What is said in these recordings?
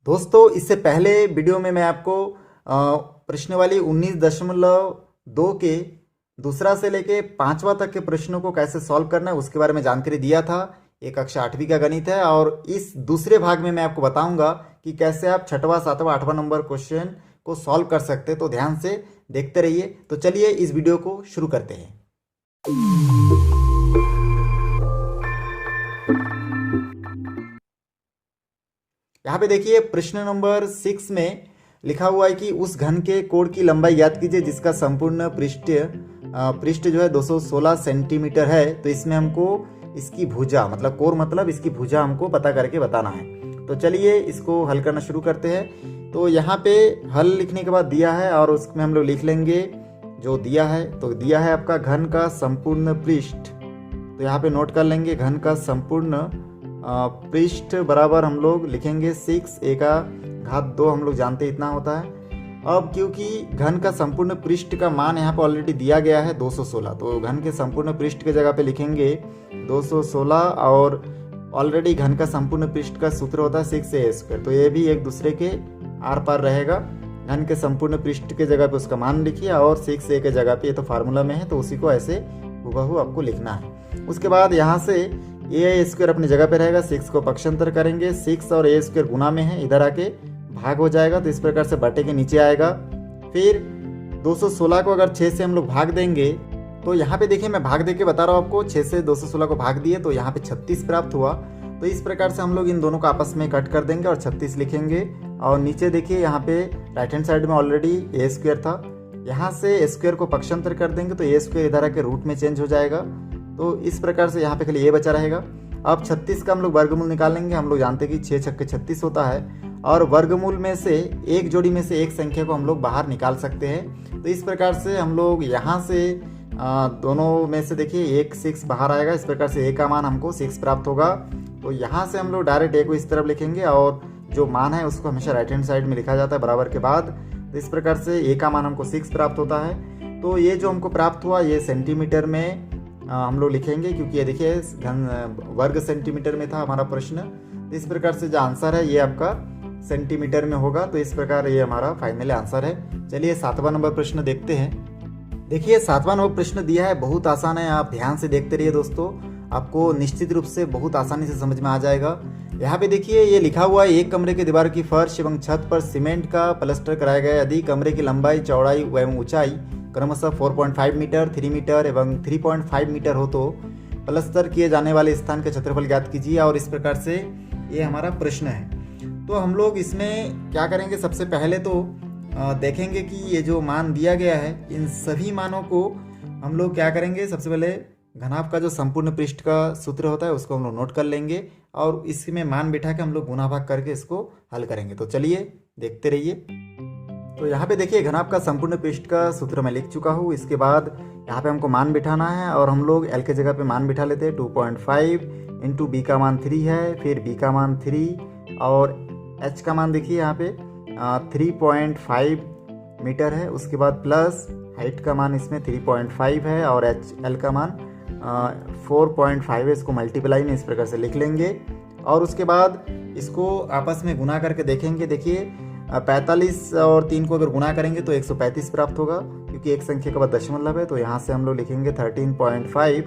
दोस्तों, इससे पहले वीडियो में मैं आपको प्रश्नावली 19.2 के दूसरा से लेके पांचवा तक के प्रश्नों को कैसे सॉल्व करना है उसके बारे में जानकारी दिया था। ये कक्षा 8वीं का गणित है और इस दूसरे भाग में मैं आपको बताऊंगा कि कैसे आप छठवां, सातवां, आठवां नंबर क्वेश्चन को सॉल्व कर सकते हैं। तो ध्यान से देखते रहिए। तो चलिए इस वीडियो को शुरू करते हैं। यहाँ पे देखिए प्रश्न नंबर 6 में लिखा हुआ है कि उस घन के कोण की लंबाई ज्ञात कीजिए जिसका संपूर्ण पृष्ठ जो है 216 सेंटीमीटर है। तो इसमें हमको इसकी भुजा मतलब कोण मतलब इसकी भुजा हमको पता करके बताना है। तो चलिए इसको हल करना शुरू करते हैं। तो यहाँ पे हल लिखने के बाद दिया है और उसमें हम लोग लिख लेंगे जो दिया है। तो दिया है आपका घन का संपूर्ण पृष्ठ। तो यहाँ पे नोट कर लेंगे घन का संपूर्ण पृष्ठ बराबर हम लोग लिखेंगे 6a का घात 2। हम लोग जानते इतना होता है। अब क्योंकि घन का संपूर्ण पृष्ठ का मान यहाँ पे ऑलरेडी दिया गया है 216, तो घन के संपूर्ण पृष्ठ के जगह पे लिखेंगे 216 और ऑलरेडी घन का संपूर्ण पृष्ठ का सूत्र होता है 6a²। तो ये भी एक दूसरे के आर पार रहेगा। घन के संपूर्ण पृष्ठ के जगह पे उसका मान लिखिए और 6a के जगह पे, ये तो फार्मूला में है तो उसी को ऐसे हुबहू आपको लिखना है। उसके बाद यहाँ से a² अपनी जगह पे रहेगा, 6 को पक्षांतर करेंगे, 6 और a² गुना में है, इधर आके भाग हो जाएगा। तो इस प्रकार से बटे के नीचे आएगा। फिर 216 को अगर 6 से हम लोग भाग देंगे तो यहाँ पे देखिए मैं भाग दे के बता रहा हूँ आपको। 6 से 216 को भाग दिए तो यहाँ पे 36 प्राप्त हुआ। तो इस प्रकार से हम लोग इन दोनों को आपस में कट कर देंगे और 36 लिखेंगे। और नीचे देखिए यहाँ पे राइट हैंड साइड में ऑलरेडी a² था, यहाँ से a² को पक्षांतर कर देंगे तो a² इधर आके रूट में चेंज हो जाएगा। तो इस प्रकार से यहाँ पे खाली a बचा रहेगा। अब 36 का हम लोग वर्गमूल निकालेंगे। हम लोग जानते हैं कि 6 छक्के 36 होता है और वर्गमूल में से एक जोड़ी में से एक संख्या को हम लोग बाहर निकाल सकते हैं। तो इस प्रकार से हम लोग यहाँ से दोनों में से देखिए एक 6 बाहर आएगा। इस प्रकार से a का मान हमको 6 प्राप्त होगा। तो यहाँ से हम लोग डायरेक्ट a को इस तरफ लिखेंगे और जो मान है उसको हमेशा राइट हैंड साइड में लिखा जाता है बराबर के बाद। तो इस प्रकार से a का मान हमको 6 प्राप्त होता है। तो ये जो हमको प्राप्त हुआ ये सेंटीमीटर में हम लोग लिखेंगे क्योंकि ये देखिए वर्ग सेंटीमीटर में था हमारा प्रश्न। तो इस प्रकार से जो आंसर है ये आपका सेंटीमीटर में होगा। तो इस प्रकार ये हमारा फाइनल आंसर है। चलिए 7वां नंबर प्रश्न देखते हैं। देखिए 7वां नंबर प्रश्न दिया है, बहुत आसान है। आप ध्यान से देखते रहिए दोस्तों, आपको निश्चित रूप से बहुत आसानी से समझ में आ जाएगा। यहाँ पे देखिए ये लिखा हुआ है एक कमरे की दीवार की फर्श एवं छत पर सीमेंट का प्लास्टर कराया गया। यदि कमरे की लंबाई, चौड़ाई एवं ऊंचाई क्रमशः 4.5 मीटर, 3 मीटर एवं 3.5 मीटर हो तो प्लास्टर किए जाने वाले स्थान का क्षेत्रफल ज्ञात कीजिए। और इस प्रकार से ये हमारा प्रश्न है। तो हम लोग इसमें क्या करेंगे, सबसे पहले तो देखेंगे कि ये जो मान दिया गया है इन सभी मानों को हम लोग क्या करेंगे, सबसे पहले घनाभ का जो संपूर्ण पृष्ठ का सूत्र होता है उसको हम लोग नोट कर लेंगे और इसमें मान बिठा के हम लोग गुणा भाग करके इसको हल करेंगे। तो चलिए देखते रहिए। तो यहाँ पे देखिए घनाभ का संपूर्ण पृष्ठ का सूत्र मैं लिख चुका हूँ। इसके बाद यहाँ पे हमको मान बिठाना है और हम लोग L के जगह पे मान बिठा लेते हैं। 2.5 इंटू B का मान 3 है, फिर B का मान 3 और H का मान देखिए यहाँ पे 3.5 मीटर है। उसके बाद प्लस हाइट का मान इसमें 3.5 है और L का मान 4.5 है। इसको मल्टीप्लाई में इस प्रकार से लिख लेंगे और उसके बाद इसको आपस में गुना करके देखेंगे। देखिए 45 और 3 को अगर गुना करेंगे तो 135 प्राप्त होगा क्योंकि एक संख्या के बाद दशमलव है। तो यहाँ से हम लोग लिखेंगे 13.5।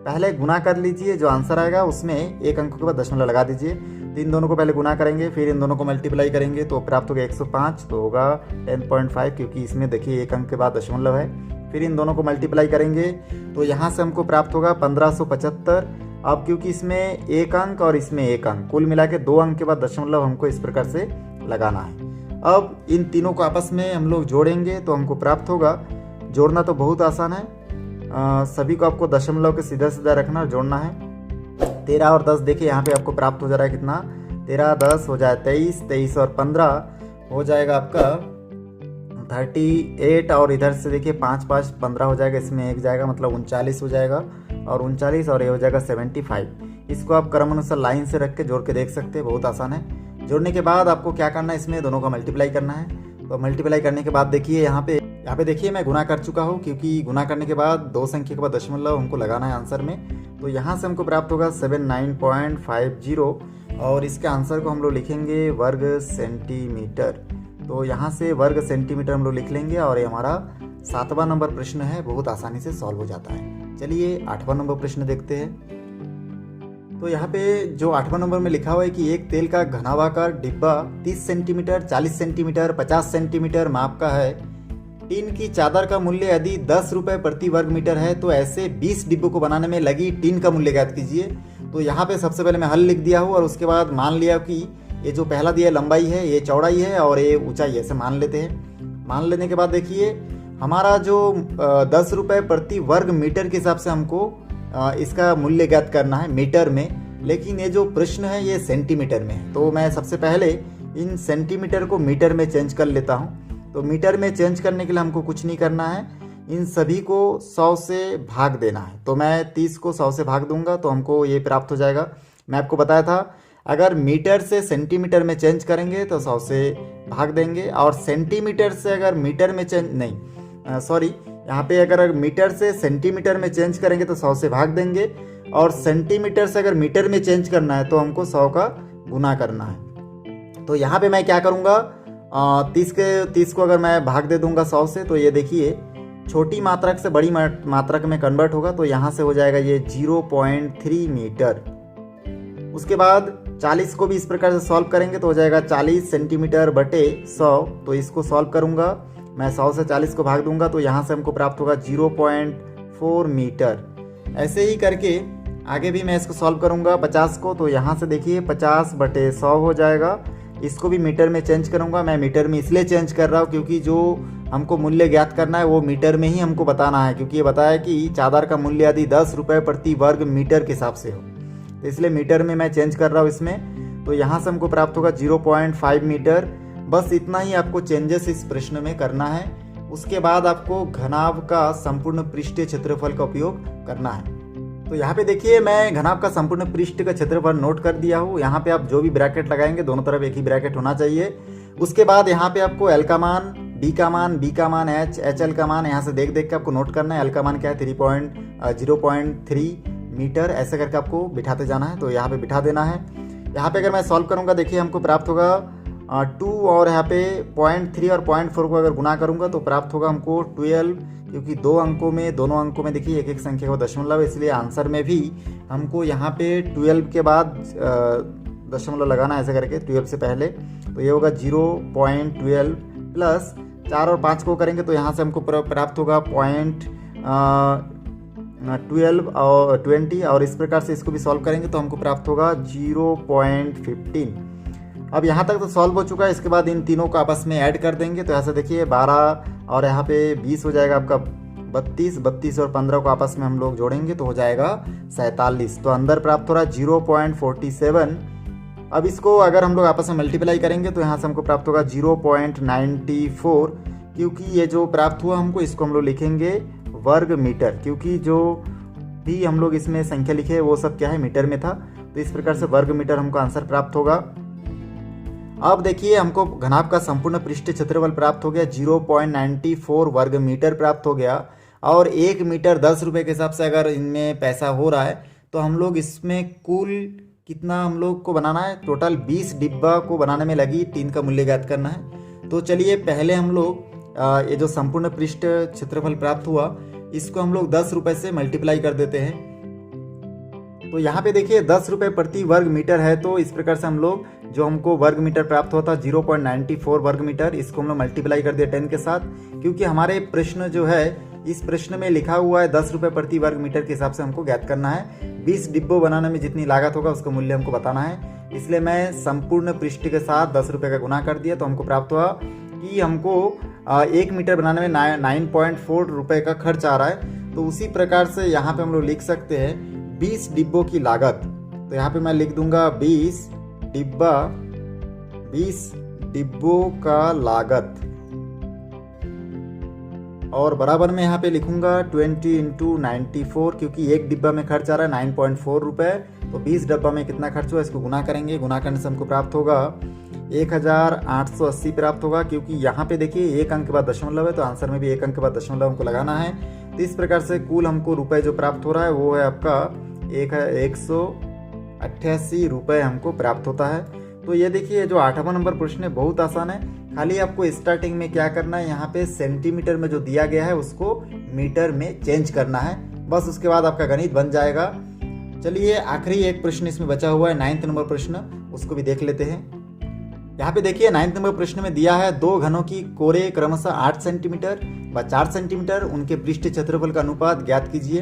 पहले गुना कर लीजिए, जो आंसर आएगा उसमें एक अंक के बाद दशमलव लगा दीजिए। तो इन दोनों को पहले गुना करेंगे फिर इन दोनों को मल्टीप्लाई करेंगे तो प्राप्त होगा 105। तो होगा 10.5 क्योंकि इसमें देखिए एक अंक के बाद दशमलव है। फिर इन दोनों को मल्टीप्लाई करेंगे तो यहाँ से हमको प्राप्त होगा 1575। अब क्योंकि इसमें एक अंक और इसमें एक अंक, कुल मिला के 2 अंक के बाद दशमलव हमको इस प्रकार से लगाना है। अब इन तीनों को आपस में हम लोग जोड़ेंगे तो हमको प्राप्त होगा, जोड़ना तो बहुत आसान है, सभी को आपको दशमलव के सीधा सीधा रखना और जोड़ना है। 13 और 10 देखिए यहाँ पे आपको प्राप्त हो जा रहा है कितना, 13 10 हो जाए 23, 23 और 15 हो जाएगा आपका 38 और इधर से देखिए 5 5 15 हो जाएगा, इसमें एक जाएगा मतलब 39 हो जाएगा और 39 और ये हो जाएगा 75। इसको आप क्रम अनुसार लाइन से रख के जोड़ के देख सकते हैं, बहुत आसान है। जोड़ने के बाद आपको क्या करना है, इसमें दोनों का मल्टीप्लाई करना है। तो मल्टीप्लाई करने के बाद देखिए यहाँ पे देखिए मैं गुना कर चुका हूँ क्योंकि गुना करने के बाद 2 संख्या के बाद दशमलव हमको लगाना है आंसर में। तो यहाँ से हमको प्राप्त होगा 79.50 और इसके आंसर को हम लोग लिखेंगे वर्ग सेंटीमीटर। तो यहाँ से वर्ग सेंटीमीटर हम लोग लिख लेंगे और ये हमारा 7वां नंबर प्रश्न है, बहुत आसानी से सॉल्व हो जाता है। चलिए 8वां नंबर प्रश्न देखते हैं। तो यहाँ पे जो 8वां नंबर में लिखा हुआ है कि एक तेल का घनाभाकार डिब्बा 30 सेंटीमीटर, 40 सेंटीमीटर, 50 सेंटीमीटर माप का है। टीन की चादर का मूल्य यदि 10 रुपये प्रति वर्ग मीटर है तो ऐसे 20 डिब्बों को बनाने में लगी टीन का मूल्य ज्ञात कीजिए। तो यहाँ पे सबसे पहले मैं हल लिख दिया हूँ और उसके बाद मान लिया कि ये जो पहला दिया लंबाई है, ये चौड़ाई है और ये ऊंचाई है, ऐसे मान लेते हैं। मान लेने के बाद देखिए हमारा जो 10 रुपये प्रति वर्ग मीटर के हिसाब से हमको इसका मूल्य ज्ञात करना है मीटर में, लेकिन ये जो प्रश्न है ये सेंटीमीटर में है। तो मैं सबसे पहले इन सेंटीमीटर को मीटर में चेंज कर लेता हूँ। तो मीटर में चेंज करने के लिए हमको कुछ नहीं करना है, इन सभी को 100 से भाग देना है। तो मैं 30 को 100 से भाग दूंगा तो हमको ये प्राप्त हो जाएगा। मैं आपको बताया था अगर मीटर से सेंटीमीटर में चेंज करेंगे तो 100 से भाग देंगे, और सेंटीमीटर से अगर मीटर में चेंज यहाँ पे अगर मीटर से सेंटीमीटर में चेंज करेंगे तो 100 से भाग देंगे, और सेंटीमीटर से अगर मीटर में चेंज करना है तो हमको 100 का गुना करना है। तो यहाँ पे मैं क्या करूँगा, 30 को अगर मैं भाग दे दूंगा 100 से, तो ये देखिए छोटी मात्रक से बड़ी मात्रक में कन्वर्ट होगा। तो यहाँ से हो जाएगा ये 0.3 मीटर। उसके बाद 40 को भी इस प्रकार से सॉल्व करेंगे तो हो जाएगा 40 सेंटीमीटर बटे 100। तो इसको सॉल्व करूँगा मैं, 100 से 40 को भाग दूंगा तो यहाँ से हमको प्राप्त होगा 0.4 मीटर। ऐसे ही करके आगे भी मैं इसको सॉल्व करूँगा 50 को, तो यहाँ से देखिए 50 बटे 100 हो जाएगा। इसको भी मीटर में चेंज करूँगा। मैं मीटर में इसलिए चेंज कर रहा हूँ क्योंकि जो हमको मूल्य ज्ञात करना है वो मीटर में ही हमको बताना है, क्योंकि ये बताया कि चादर का मूल्य यदि 10 रुपये प्रति वर्ग मीटर के हिसाब से हो, तो इसलिए मीटर में मैं चेंज कर रहा हूँ इसमें। तो यहाँ से हमको प्राप्त होगा 0.5 मीटर। बस इतना ही आपको चेंजेस इस प्रश्न में करना है। उसके बाद आपको घनाभ का संपूर्ण पृष्ठीय क्षेत्रफल का उपयोग करना है। तो यहाँ पे देखिए मैं घनाभ का संपूर्ण पृष्ठ का क्षेत्रफल नोट कर दिया हूँ। यहाँ पे आप जो भी ब्रैकेट लगाएंगे दोनों तरफ एक ही ब्रैकेट होना चाहिए। उसके बाद यहाँ पे आपको एल का मान, बी का मान, बी का मान, एच एल का मान यहाँ से देख देख के आपको नोट करना है। एल का मान क्या है 0.3 मीटर, ऐसे करके आपको बिठाते जाना है। तो यहाँ पे बिठा देना है। यहाँ पे अगर मैं सॉल्व करूँगा देखिए हमको प्राप्त होगा 2, और यहाँ पे 0.3 और 0.4 को अगर गुना करूँगा तो प्राप्त होगा हमको 12, क्योंकि दोनों अंकों में देखिए एक एक संख्या को दशमलव, इसलिए आंसर में भी हमको यहाँ पे 12 के बाद दशमलव लगाना है, ऐसे करके 12 से पहले। तो ये होगा 0.12 प्लस 4 और 5 को करेंगे तो यहाँ से हमको प्राप्त होगा 0.12 और 20, और इस प्रकार से इसको भी सॉल्व करेंगे तो हमको प्राप्त होगा 0.15। अब यहाँ तक तो सॉल्व हो चुका है। इसके बाद इन तीनों को आपस में ऐड कर देंगे तो यहाँ से देखिए 12 और यहाँ पे 20 हो जाएगा आपका 32 और 15 को आपस में हम लोग जोड़ेंगे तो हो जाएगा 47। तो अंदर प्राप्त हो रहा है 0.47। अब इसको अगर हम लोग आपस में मल्टीप्लाई करेंगे तो यहाँ से हमको प्राप्त होगा 0.94, क्योंकि ये जो प्राप्त हुआ हमको इसको हम लोग लिखेंगे वर्ग मीटर, क्योंकि जो भी हम लोग इसमें संख्या लिखे वो सब क्या है मीटर में था। तो इस प्रकार से वर्ग मीटर हमको आंसर प्राप्त होगा। अब देखिए हमको घनाभ का संपूर्ण पृष्ठीय क्षेत्रफल प्राप्त हो गया 0.94 वर्ग मीटर प्राप्त हो गया, और 1 मीटर 10 रुपये के हिसाब से अगर इनमें पैसा हो रहा है तो हम लोग इसमें कुल कितना हम लोग को बनाना है, टोटल 20 डिब्बा को बनाने में लगी टीन का मूल्य ज्ञात करना है। तो चलिए पहले हम लोग ये जो संपूर्ण पृष्ठ क्षेत्रफल प्राप्त हुआ इसको हम लोग 10 रुपये से मल्टीप्लाई कर देते हैं। तो यहाँ पे देखिए 10 रुपये प्रति वर्ग मीटर है, तो इस प्रकार से हम लोग जो हमको वर्ग मीटर प्राप्त हुआ था 0.94 वर्ग मीटर, इसको हम लोग मल्टीप्लाई कर दिया 10 के साथ, क्योंकि हमारे प्रश्न जो है इस प्रश्न में लिखा हुआ है 10 रुपये प्रति वर्ग मीटर के हिसाब से हमको ज्ञात करना है। 20 डिब्बो बनाने में जितनी लागत होगा उसका मूल्य हमको बताना है, इसलिए मैं संपूर्ण पृष्ठ के साथ 10 रुपये का गुना कर दिया। तो हमको प्राप्त हुआ कि हमको 1 मीटर बनाने में 9.4 रुपये का खर्च आ रहा है। तो उसी प्रकार से यहाँ पे हम लोग लिख सकते हैं 20 डिब्बों की लागत। तो यहाँ पे मैं लिख दूंगा 20 डिब्बों का लागत, और बराबर में यहाँ पे लिखूंगा 20 × 94, क्योंकि एक डिब्बा में खर्च आ रहा है 9.4 रुपये। तो 20 डब्बा में कितना खर्च हुआ इसको गुना करेंगे। गुना करने से हमको प्राप्त होगा 1880 प्राप्त होगा, क्योंकि यहाँ पे देखिए एक अंक के बाद दशमलव है, तो आंसर में भी एक अंक के बाद दशमलव हमको लगाना है। तो इस प्रकार से कुल हमको रुपए जो प्राप्त हो रहा है वो है आपका 88 रुपये हमको प्राप्त होता है। तो ये देखिए जो 8वां नंबर प्रश्न है बहुत आसान है, खाली आपको स्टार्टिंग में क्या करना है, यहाँ पे सेंटीमीटर में जो दिया गया है उसको मीटर में चेंज करना है, बस उसके बाद आपका गणित बन जाएगा। चलिए आखिरी एक प्रश्न इसमें बचा हुआ है 9वां नंबर प्रश्न, उसको भी देख लेते हैं। यहाँ पे देखिए 9वां नंबर प्रश्न में दिया है दो घनों की कोरे क्रमशः 8 सेंटीमीटर व 4 सेंटीमीटर, उनके पृष्ठ क्षेत्रफल का अनुपात ज्ञात कीजिए।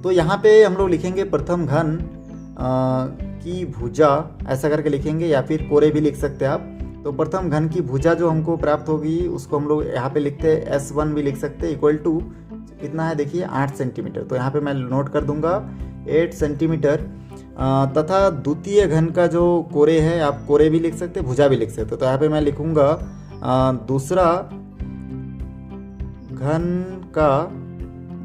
तो यहाँ पे हम लोग लिखेंगे प्रथम घन की भुजा, ऐसा करके लिखेंगे, या फिर कोरे भी लिख सकते हैं आप। तो प्रथम घन की भुजा जो हमको प्राप्त होगी उसको हम लोग यहाँ पे लिखते हैं S1 भी लिख सकते हैं, इक्वल टू कितना है देखिए 8 सेंटीमीटर। तो यहाँ पे मैं नोट कर दूंगा 8 सेंटीमीटर। तथा द्वितीय घन का जो कोरे है, आप कोरे भी लिख सकते हैं, भुजा भी लिख सकते हैं। तो यहाँ पे मैं लिखूंगा दूसरा घन का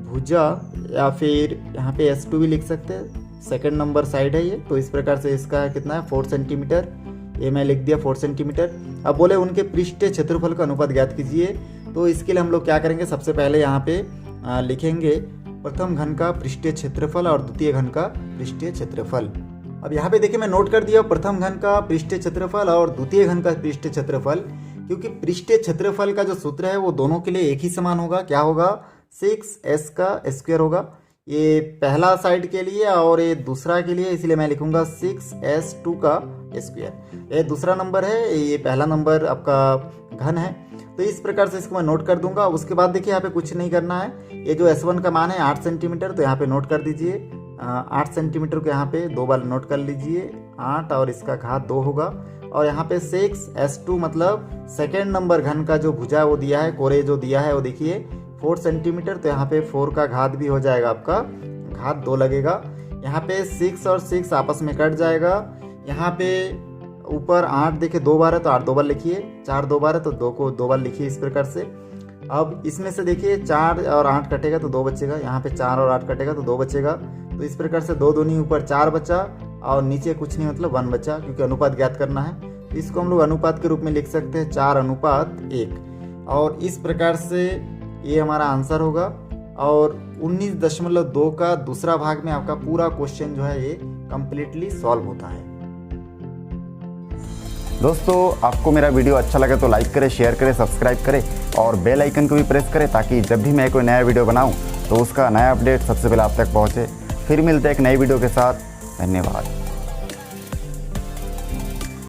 भुजा, या फिर यहाँ पे S2 भी लिख सकते हैं, सेकंड नंबर साइड है ये। तो इस प्रकार से इसका कितना है 4 सेंटीमीटर, ये मैं लिख दिया 4 सेंटीमीटर। अब बोले उनके पृष्ठ क्षेत्रफल का अनुपात ज्ञात कीजिए। तो इसके लिए हम लोग क्या करेंगे, सबसे पहले यहाँ पे लिखेंगे प्रथम घन का पृष्ठीय क्षेत्रफल और द्वितीय घन का पृष्ठीय क्षेत्रफल। अब यहाँ पे देखिए मैं नोट कर दिया प्रथम घन का पृष्ठीय क्षेत्रफल और द्वितीय घन का पृष्ठीय क्षेत्रफल, क्योंकि पृष्ठीय क्षेत्रफल का जो सूत्र है वो दोनों के लिए एक ही समान होगा। क्या होगा, 6s का स्क्वायर होगा, ये पहला साइड के लिए और ये दूसरा के लिए, इसलिए मैं लिखूंगा 6s2 का स्क्वायर। ये दूसरा नंबर है, ये पहला नंबर आपका घन है। तो इस प्रकार से इसको मैं नोट कर दूंगा। उसके बाद देखिए यहाँ पे कुछ नहीं करना है, ये जो S1 का मान है 8 सेंटीमीटर, तो यहाँ पे नोट कर दीजिए 8 सेंटीमीटर को यहाँ पे 2 बार नोट कर लीजिए, 8 और इसका घात 2 होगा। और यहाँ पे 6s2 मतलब सेकेंड नंबर घन का जो भुजा वो दिया है, कोरे जो दिया है वो देखिए 4 सेंटीमीटर, तो यहाँ पे 4 का घात भी हो जाएगा, आपका घात 2 लगेगा। यहाँ पे 6 और 6 आपस में कट जाएगा। यहाँ पे ऊपर 8 देखिए 2 बार है तो 8 2 बार लिखिए, 4 2 बार है तो 2 को 2 बार लिखिए, इस प्रकार से। अब इसमें से देखिए 4 और 8 कटेगा तो 2 बचेगा, यहाँ पे 4 और 8 कटेगा तो 2 बचेगा। तो इस प्रकार से 2 दूनी ऊपर 4 बचा और नीचे कुछ नहीं मतलब 1 बचा, क्योंकि अनुपात ज्ञात करना है। तो इसको हम लोग अनुपात के रूप में लिख सकते हैं 4:1। और इस प्रकार से ये हमारा आंसर होगा। और 19.2 का दूसरा भाग में आपका पूरा क्वेश्चन जो है ये कंप्लीटली सॉल्व होता है। दोस्तों आपको मेरा वीडियो अच्छा लगे तो लाइक करें, शेयर करें, सब्सक्राइब करें और बेल आइकन को भी प्रेस करें, ताकि जब भी मैं कोई नया वीडियो बनाऊं तो उसका नया अपडेट सबसे पहले आप तक पहुंचे। फिर मिलते हैं एक नई वीडियो के साथ। धन्यवाद।